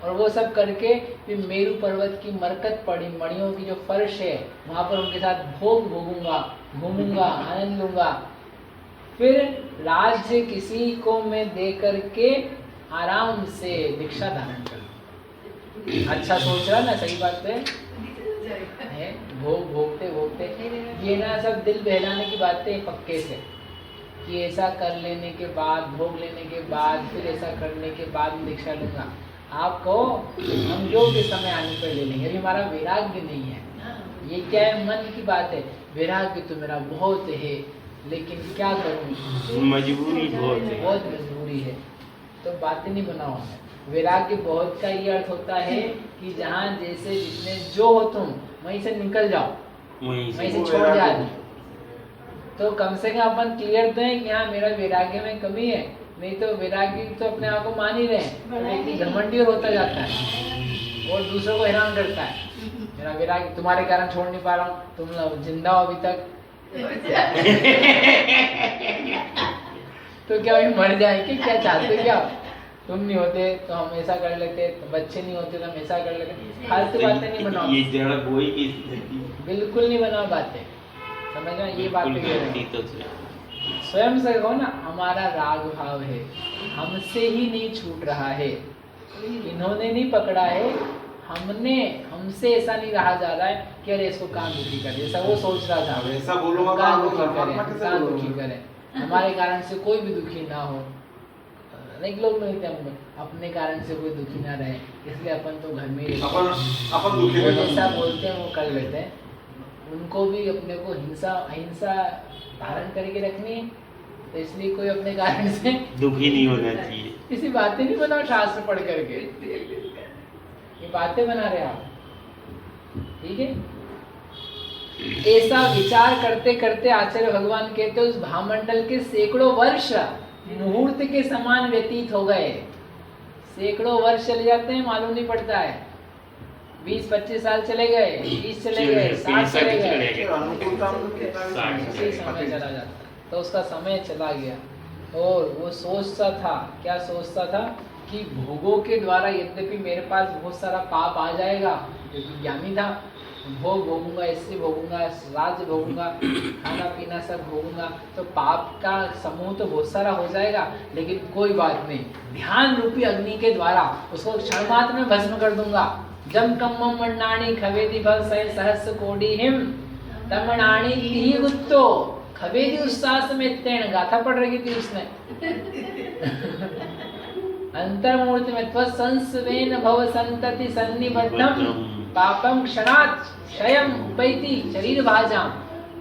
और वो सब करके फिर मेरू पर्वत की मरकत पड़ी मणियों की जो फर्श है वहां पर उनके साथ भोग भोगूंगा, घूमूंगा, आनंद लूंगा। फिर राज्य किसी को मैं दे करके आराम से दीक्षा धारण कर। अच्छा सोच रहा ना, सही बात है। भोग भोगते भोगते ये ना सब दिल बहलाने की बातें पक्के से, कि ऐसा कर लेने के बाद, भोग लेने के बाद, फिर ऐसा करने के बाद मैं दीक्षा लूंगा। आप कहो हम योग्य समय आने पर ले लेंगे, अभी हमारा वैराग्य नहीं है। ये क्या है, मन की बात है। वैराग्य तो मेरा बहुत है, लेकिन क्या करूं, मजबूरी बहुत है। बहुत मजबूरी है, तो बातें नहीं बनाओ। वैराग्य बहुत का ये अर्थ होता है कि जहाँ जैसे जितने जो हो तुम वहीं से निकल जाओ, वहीं वहीं से से छोड़ जाओ। तो कम से कम अपन क्लियर दें कि हाँ मेरा वैराग्य में कमी है, नहीं तो वैराग्य तो अपने आप को मान ही रहे हैं, लेकिन घमंडी और होता जाता है और दूसरों को हैरान करता है। मेरा वैराग्य तुम्हारे कारण छोड़ नहीं पा रहा हूँ, तुम लोग जिंदा हो अभी तक। तो क्या अभी मर जाएंगे, क्या चाहते क्या? तुम नहीं होते तो हम ऐसा कर लेते, तो बच्चे नहीं होते तो हम ऐसा कर लेते। फालतू बातें नहीं बनाओ, ये जड़ बोई की स्थिति बिल्कुल नहीं बनाओ बातें, समझना ये बात तो स्वयं से कहो ना, हमारा राग भाव है, हमसे ही नहीं छूट रहा है, इन्होंने नहीं पकड़ा है, हमसे ऐसा नहीं रहा जा रहा है कि अरे इसको काम दुखी करे, ऐसा वो सोच रहा था। ऐसा बोलूंगा काम दुखी करे, हमारे कारण से कोई भी दुखी ना हो। अनेक लोग मिलते हैं अपने कारण से कोई दुखी ना रहे, इसलिए अपन तो घर में अपन दुखी वो जैसा बोलते हैं वो कर लेते हैं। उनको भी अपने को अहिंसा धारण करके रखनी है, तो इसलिए कोई अपने कारण से दुखी नहीं होना चाहिए। किसी बातें नहीं बनाओ शास्त्र पढ़ करके, ये बातें बना रहे आप, ठीक है। ऐसा विचार करते करते आचार्य भगवान कहते उस भामंडल के सैकड़ों वर्ष मुहूर्त के समान व्यतीत हो गए। सैकड़ों वर्ष चले जाते हैं, मालूम नहीं पड़ता है। 20-25 साल चले गए, 20 चले गए, 60 चले गए, समय चला जाता, तो उसका समय चला गया। और वो सोचता था, क्या सोचता था कि भोगों के द्वारा यद्यपि मेरे पास बहुत सारा पाप आ जाएगा, क्योंकि ज्ञानी था, भोग भोगूंगा, इससे भोगूंगा, राज्य भोगूंगा, खाना पीना सब भोगूंगा, तो पाप का समूह तो बहुत सारा हो जाएगा, लेकिन कोई बात नहीं, ध्यान रूपी अग्नि के द्वारा उसको क्षण मात्र में भस्म कर दूंगा। जम कम्मम मण्णानि खवेदि भव सहस्र कोटि हिम तमणानि तिहि गुत्तो खवेदि उत्साह में तेण गाथा पढ़ रही थी उसने। अंतर्मूर्ति में त्वसंस्वेन भव संतति सन्निबद्धम पापम क्षणात् क्षयम उपैति शरीर भाजाम।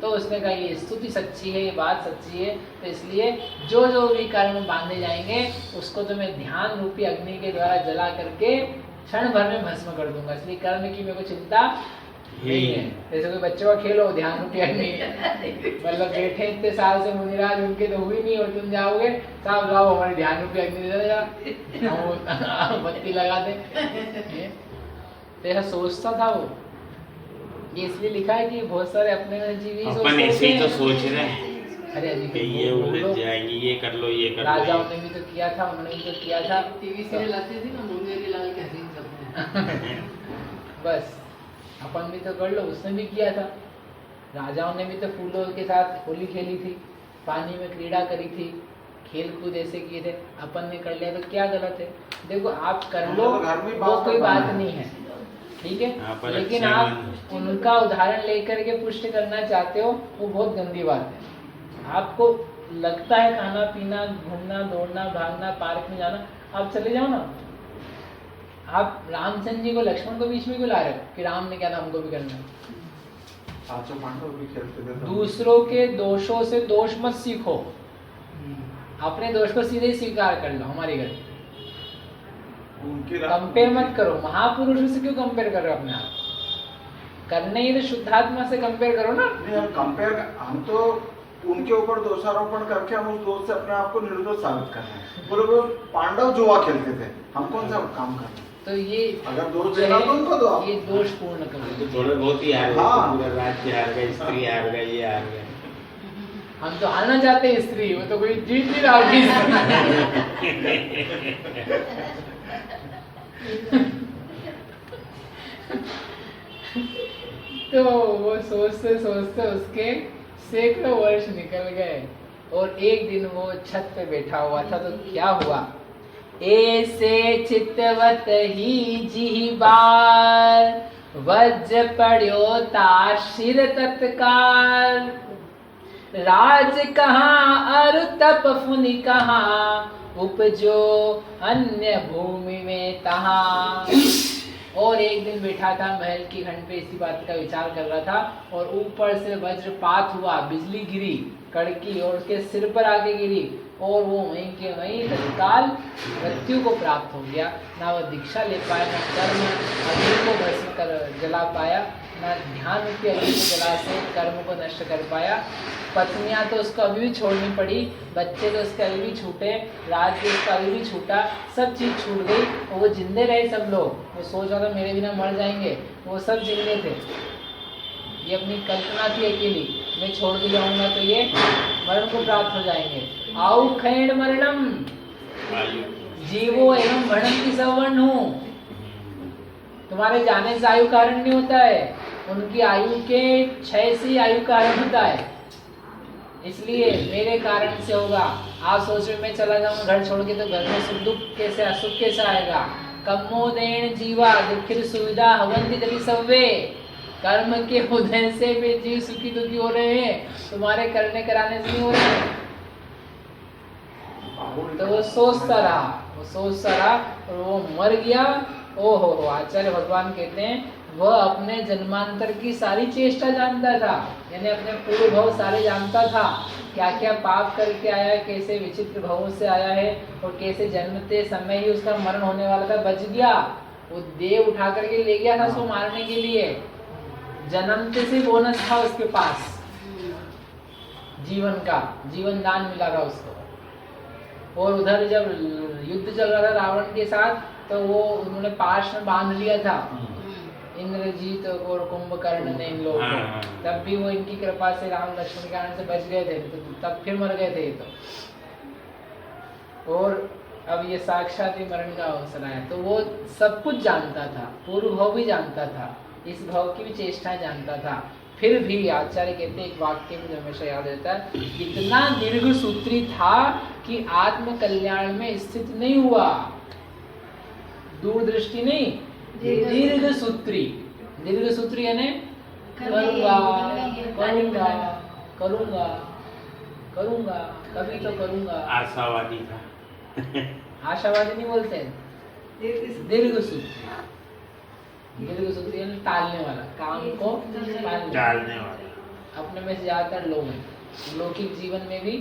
तो उसने कहा ये स्तुति सच्ची है, ये बात सच्ची है, तो इसलिए जो जो भी कर्म बांधे जाएंगे उसको तो मैं ध्यान रूपी अग्नि के द्वारा जला करके क्षण भर में भस्म कर दूंगा। इसलिए कर्म की मेरे को चिंता नहीं है। जैसे कोई बच्चों का खेल हो, ध्यान रूपी अग्नि, मतलब बैठे इतने साल से मुनिराज, उनके तो हुई नहीं, और तुम जाओगे साहब लाओ हमारे ध्यान रूपी अग्नि दे, बत्ती लगा दे। तो ऐसा सोचता था वो। ये इसलिए लिखा है कि बहुत सारे अपने जीवी अपन ऐसे ही तो सोच रहे हैं, अरे ये उलझ जाएंगी, ये कर लो, ये कर लो। राजाओं ने भी तो किया था, उन्होंने भी तो किया था। टीवी सीरियल आती थी ना, मुंगेरी लाल के हसीन सपने। बस अपन भी तो कर लो, उसने भी किया था। राजाओं ने भी तो फूलों के साथ होली खेली थी, पानी में क्रीड़ा करी थी, खेल कूद ऐसे किए थे। अपन ने कर लिया तो क्या गलत है? देखो आप कर लो, वो कोई बात नहीं है, ठीक है, लेकिन आप उनका उदाहरण लेकर के पुष्ट करना चाहते हो, वो बहुत गंदी बात है। आपको लगता है खाना पीना, घूमना, दौड़ना, भागना, पार्क में जाना, आप चले जाओ ना। आप रामचंद्र जी को, लक्ष्मण को बीच में क्यों ला रहे हो कि राम ने क्या था हमको भी करना है? दूसरों के दोषों से दोष मत सीखो, अपने दोष को सीधे ही स्वीकार कर लो। हमारी गलती कंपेयर मत करो। महापुरुषों से क्यों कंपेयर कर रहे हो अपने आप? करने ही तो शुद्धात्मा से कंपेयर करो ना। नहीं, हम तो उनके ऊपर दोषारोपण करके हम उस दोष से अपने आप को निर्दोष साबित कर रहे हैं। बोले वो पांडव जुआ खेलते थे, हम कौन सा काम कर रहे हैं? तो ये अगर दोष देना तो उनको दो, ये दोष पूर्ण करो। तो थोड़े बहुत ही हार गए, पूरा राज्य हार गए, स्त्री हार गए, ये हार गए। हम तो हारना चाहते हैं स्त्री, वो तो कोई जीत नहीं रहा होगी। तो वो सोचते सोचते उसके सैकड़ों वर्ष निकल गए और एक दिन वो छत पे बैठा हुआ था तो क्या हुआ, ऐसे चितवत ही जी बार वज्र पड़ो ता शिर तत्काल, राज कहाँ अरु तप फुनि कहाँ, उपजो अन्य भूमि में तहाँ। और एक दिन बैठा था महल की खंड पे, इसी बात का विचार कर रहा था और ऊपर से वज्रपात हुआ, बिजली गिरी कड़की और उसके सिर पर आके गिरी और वो वहीं के वहीं तत्काल मृत्यु को प्राप्त हो गया। ना वो दीक्षा ले पाया, ना कर्म अग्नि को भस्म कर जला पाया, ना ध्यान की अग्नि को जला से कर्म को नष्ट कर पाया। पत्नियां तो उसको अभी भी छोड़नी पड़ी, बच्चे तो उसके अभी भी छूटे, राज्य उसका अभी भी छूटा, सब चीज छूट गई और वो जिंदे रहे सब लोग। वो सोच रहा था मेरे बिना मर जाएंगे, वो सब जिंदे थे। ये अपनी कल्पना थी अकेली, मैं छोड़ के जाऊंगा तो ये मरण को प्राप्त हो जाएंगे। आउ खैण मरणम जीवो एवं मरण की सवर्ण हूँ। तुम्हारे जाने से आयु कारण नहीं होता है, उनकी आयु के क्षय से आयु कारण होता है, इसलिए मेरे कारण से होगा। आप सोच रहे मैं चला जाऊंगा घर छोड़ के तो घर में सुख दुख कैसे असुख कैसे आएगा। कम्मोदेन जीवा दुखिर सुविधा हवंति तरी सव्वे, कर्म के उदय से भी जीव सुखी दुखी हो रहे हैं, तुम्हारे करने कराने से नहीं हो रहे हैं। तो वो सोचता रहा और वो मर गया। ओहो हो, आचार्य भगवान कहते हैं वह अपने जन्मांतर की सारी चेष्टा जानता था, यानी अपने पूर्व भव सारे जानता था, क्या क्या पाप करके आया है, कैसे विचित्र भवों से आया है और कैसे जन्मते समय ही उसका मरण होने वाला था, बच गया। वो देव उठा करके ले गया था उसको मारने के लिए, जन्मते से बोनस था उसके पास जीवन का, जीवन दान मिला था उसको। और उधर जब युद्ध चल रहा था रावण के साथ तो वो उन्होंने पाश में बांध लिया था इंद्रजीत और कुंभकर्ण ने इन लोगों को, तब भी वो इनकी कृपा से राम लक्ष्मण के आने से बच गए थे, तो तब फिर मर गए थे तो। और अब ये साक्षात ही मरण का अवसर आया, तो वो सब कुछ जानता था, पूर्व भाव भी जानता था, इस भाव की भी चेष्टा जानता था। फिर भी आचार्य कहते एक वाक्य मुझे हमेशा याद रहता है, इतना दीर्घ सूत्री था कि आत्म कल्याण में स्थित नहीं हुआ। दूरदृष्टि नहीं, दीर्घ सूत्री। दीर्घ सूत्री यानी करूंगा करूंगा करूंगा करूंगा, कभी तो करूंगा। आशावादी था। आशावादी नहीं बोलते हैं, दीर्घ सूत्री। दीर्घ सूत्री यानी टालने वाला, काम को टालने वाला। अपने में से ज्यादातर लोग हैं, लौकिक जीवन में भी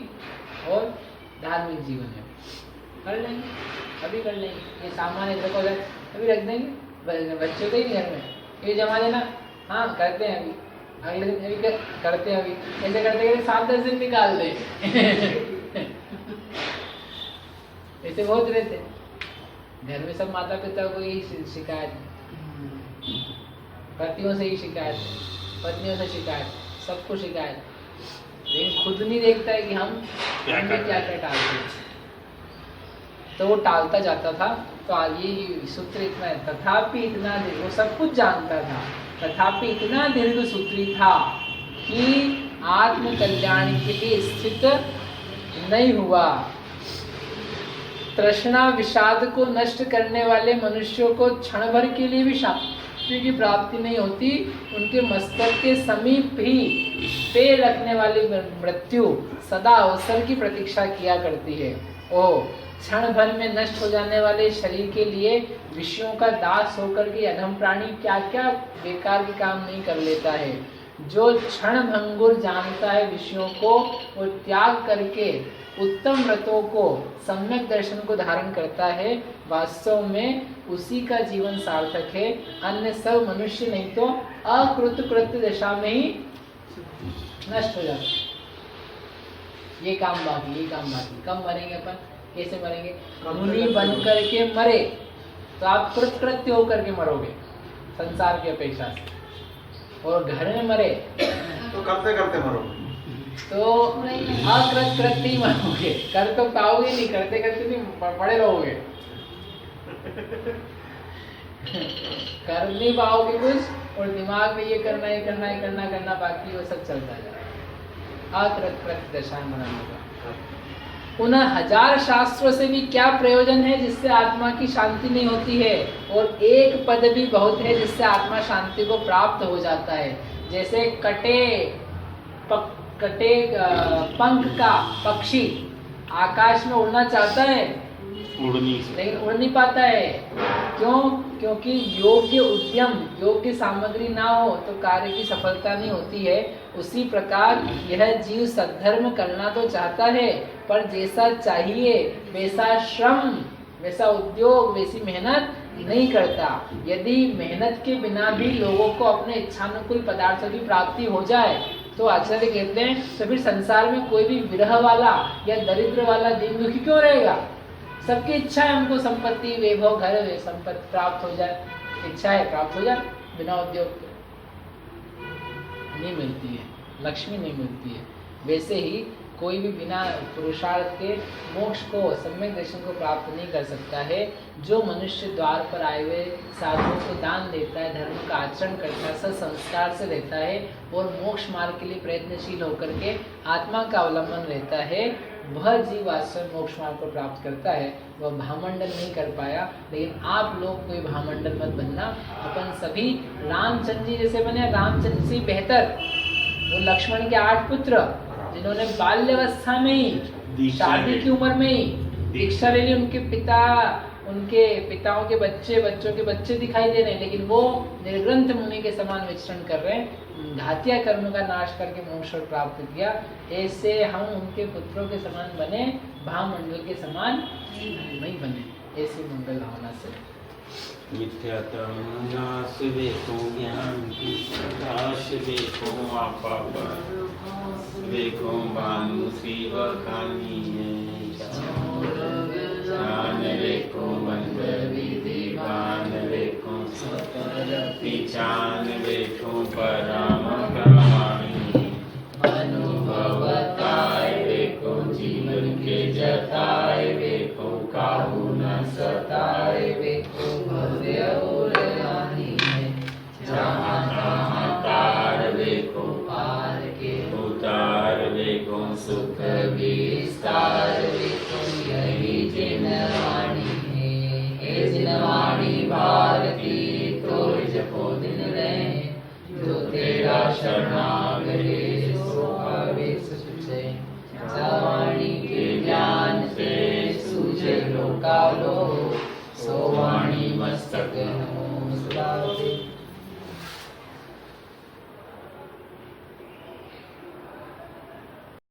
और धार्मिक जीवन में भी। कर लेंगे, अभी कर लेंगे, ये सामान इधर को अभी रख देंगे, बच्चे तो ही नहीं घर में, ये जमा देना, हाँ करते हैं अभी, अगले दिन अभी करते हैं, अभी ऐसे करते करते 7-10 दिन निकाल दे। ऐसे बहुत रहते घर में, सब माता पिता को यही शिकायत है, पतियों से ही शिकायत है, पत्नियों से शिकायत, सबको शिकायत, लेकिन खुद नहीं देखता है कि हम क्या क्या टालते हैं। तो वो टालता जाता था। तो ये सूत्र इतना है, तथापि इतना वो सब कुछ जानता था, तथापि इतना दीर्घ सूत्री था कि आत्म कल्याण के लिए स्थित नहीं हुआ। तृष्णा विषाद को नष्ट करने वाले मनुष्यों को क्षण भर के लिए भी शांति की प्राप्ति नहीं होती, उनके मस्तक के समीप ही पैर रखने वाली मृत्यु सदा अवसर की प्रतीक्षा किया करती है। ओ क्षण भर में नष्ट हो जाने वाले शरीर के लिए विषयों का दास होकर के अधम प्राणी क्या क्या बेकार के काम नहीं कर लेता है। जो क्षण भंगुर जानता है विषयों को, वो त्याग करके उत्तम व्रतों को, सम्यक दर्शन को धारण करता है, वास्तव में उसी का जीवन सार्थक है। अन्य सब मनुष्य नहीं तो अकृत कृत्य दशा में ही नष्ट हो जाता है। ये काम बाकी। कब मरेंगे अपन, कैसे मरेंगे? मुनि बन करके मरे तो आप कृतकृत्य होकर के मरोगे संसार की अपेक्षा से, और घर में मरे तो करते करते मरोगे, तो अकृतकृत्य ही मरोगे। कर तो पाओगे नहीं, करते करते नहीं पड़े रहोगे। कर नहीं पाओगे कुछ और दिमाग में ये करना ये करना ये करना बाकी वो सब चलता जाएगा। अकृत दशा मनाने का पुनः 1000 शास्त्रों से भी क्या प्रयोजन है जिससे आत्मा की शांति नहीं होती है, और एक पद भी बहुत है जिससे आत्मा शांति को प्राप्त हो जाता है। जैसे कटे पंख का पक्षी आकाश में उड़ना चाहता है लेकिन उड़ नहीं पाता है। क्यों? क्योंकि योग्य उद्यम योग्य सामग्री ना हो तो कार्य की सफलता नहीं होती है। उसी प्रकार यह जीव सद्धर्म करना तो चाहता है पर जैसा चाहिए वैसा श्रम वैसा उद्योग वैसी मेहनत नहीं करता। यदि मेहनत के बिना भी लोगों को अपने इच्छानुकूल पदार्थों की प्राप्ति हो जाए तो आचार्य कहते हैं तो फिर संसार में कोई भी विरह वाला या दरिद्र वाला दीन दुखी क्यों रहेगा? सबकी इच्छा है हमको संपत्ति वैभव घर संपत्ति प्राप्त हो जाए, इच्छा है प्राप्त हो जाए, बिना उद्योग नहीं मिलती है, लक्ष्मी नहीं मिलती है। वैसे ही कोई भी बिना पुरुषार्थ के मोक्ष को सम्यक दर्शन को प्राप्त नहीं कर सकता है। जो मनुष्य द्वार पर आए हुए साधुओं को दान देता है, धर्म का आचरण करता है, सत्संस्कार से रहता है और मोक्ष मार्ग के लिए प्रयत्नशील होकर के आत्मा का अवलंबन रहता है, वह जीव वास्तव मोक्ष मार्ग को प्राप्त करता है। वह भामंडल नहीं कर पाया। लेकिन आप लोग कोई भामंडल मत बनना। अपन सभी रामचंद्र जी जैसे बने, रामचंद्र से बेहतर वो लक्ष्मण के 8 पुत्र जिन्होंने बाल्यावस्था में ही शादी की उम्र में ही दीक्षा ले ली। उनके पिताओं के बच्चों के बच्चे दिखाई दे रहे हैं, लेकिन वो निर्ग्रंथ मुनि के समान विचरण कर रहे हैं। घातिया कर्म का नाश करके मोक्ष प्राप्त किया। ऐसे हम उनके पुत्रों के समान बने, भामंडल के समान नहीं बने। ऐसी मंगल भावना से मिथ्यातम नाश देखो ज्ञान की प्रकाश देखो आपा देखो भानु शिव खानी है ज्ञान देखो बंद विधि भान देखो पिछान देखो परम प्रमाणी अनुभवताय देखो जीवन के जताए देखो काहू न सताए देखो भव्य और रानी है जहाँ तहाँ तार देखो पार के उतार देखो सुख विस्तार देखो यही जिनवाणी है जिनवाणी भारती तो जपो दिन रहे जो तेरा शरणा